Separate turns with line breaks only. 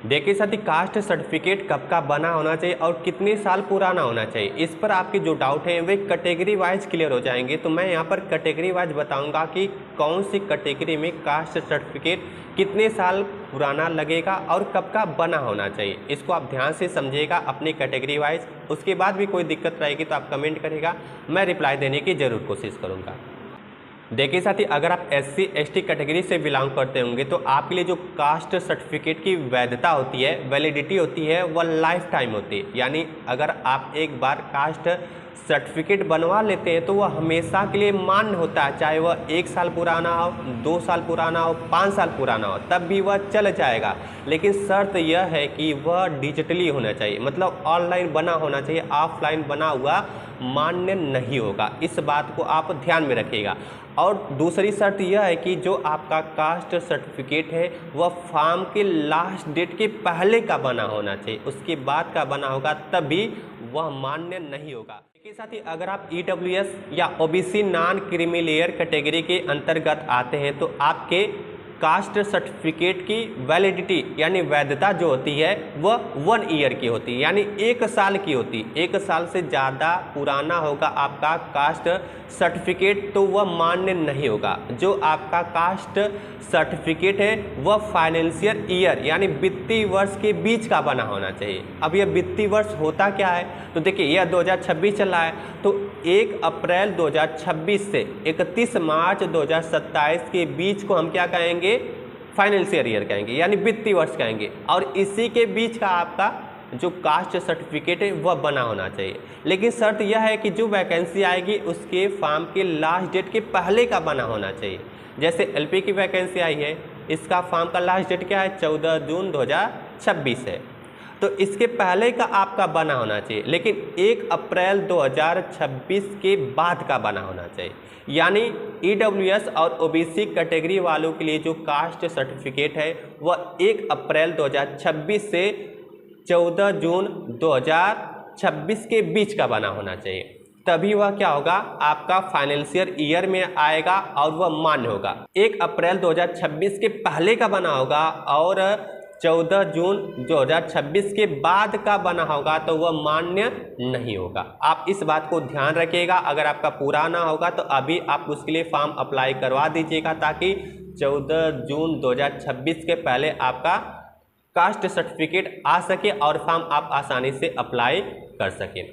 देखिए साथी, caste certificate कब का बना होना चाहिए और कितने साल पुराना होना चाहिए, इस पर आपके जो डाउट हैं वे कैटेगरी वाइज क्लियर हो जाएंगे। तो मैं यहाँ पर कैटेगरी वाइज बताऊंगा कि कौन सी कैटेगरी में कास्ट सर्टिफिकेट कितने साल पुराना लगेगा और कब का बना होना चाहिए। इसको आप ध्यान से समझिएगा अपनी कैटेगरी वाइज। उसके बाद भी कोई दिक्कत रहेगी तो आप कमेंट करेगा, मैं रिप्लाई देने की ज़रूर कोशिश करूँगा। देखिए साथी, अगर आप SC ST कैटेगरी से बिलोंग करते होंगे तो आपके लिए जो कास्ट सर्टिफिकेट की वैधता होती है, वैलिडिटी होती है, वह लाइफ टाइम होती है। यानी अगर आप एक बार कास्ट सर्टिफिकेट बनवा लेते हैं तो वह हमेशा के लिए मान्य होता है, चाहे वह 1 साल पुराना हो, 2 साल पुराना हो, 5 साल पुराना हो, तब भी वह चल जाएगा। लेकिन शर्त यह है कि वह डिजिटली होना चाहिए, मतलब ऑनलाइन बना होना चाहिए, ऑफलाइन बना हुआ मान्य नहीं होगा। इस बात को आप ध्यान में रखिएगा। और दूसरी शर्त यह है कि जो आपका कास्ट सर्टिफिकेट है वह फॉर्म के लास्ट डेट के पहले का बना होना चाहिए, उसके बाद का बना होगा तभी वह मान्य नहीं होगा। इसके साथ ही अगर आप EWS या OBC non creamy layer category के अंतर्गत आते हैं तो आपके कास्ट सर्टिफिकेट की वैलिडिटी यानी वैधता जो होती है वह 1 ईयर की होती है, यानी 1 साल की होती है। 1 साल से ज़्यादा पुराना होगा आपका कास्ट सर्टिफिकेट तो वह मान्य नहीं होगा। जो आपका कास्ट सर्टिफिकेट है वह फाइनेंशियल ईयर यानी वित्तीय वर्ष के बीच का बना होना चाहिए। अब यह वित्तीय वर्ष होता क्या है, तो देखिए यह 2026 चल रहा है, तो 1 अप्रैल 2026 से 31 मार्च 2027 के बीच को हम क्या कहेंगे, फाइनेंशियल ईयर कहेंगे, यानी वित्तीय वर्ष कहेंगे। और इसी के बीच का आपका जो कास्ट सर्टिफिकेट है वह बना होना चाहिए। लेकिन शर्त यह है कि जो वैकेंसी आएगी उसके फॉर्म के लास्ट डेट के पहले का बना होना चाहिए। जैसे LP की वैकेंसी आई है, इसका फॉर्म का लास्ट डेट क्या है, 14 जून 2026 है, तो इसके पहले का आपका बना होना चाहिए। लेकिन 1 अप्रैल 2026 के बाद का बना होना चाहिए। यानी EWS और OBC कैटेगरी वालों के लिए जो कास्ट सर्टिफिकेट है वह 1 अप्रैल 2026 से 14 जून 2026 के बीच का बना होना चाहिए, तभी वह क्या होगा, आपका फाइनेंशियल ईयर में आएगा और वह मान्य होगा। 1 अप्रैल 2026 के पहले का बना होगा और 14 जून 2026 के बाद का बना होगा तो वह मान्य नहीं होगा। आप इस बात को ध्यान रखिएगा। अगर आपका पुराना होगा तो अभी आप उसके लिए फॉर्म अप्लाई करवा दीजिएगा ताकि 14 जून 2026 के पहले आपका कास्ट सर्टिफिकेट आ सके और फॉर्म आप आसानी से अप्लाई कर सकें।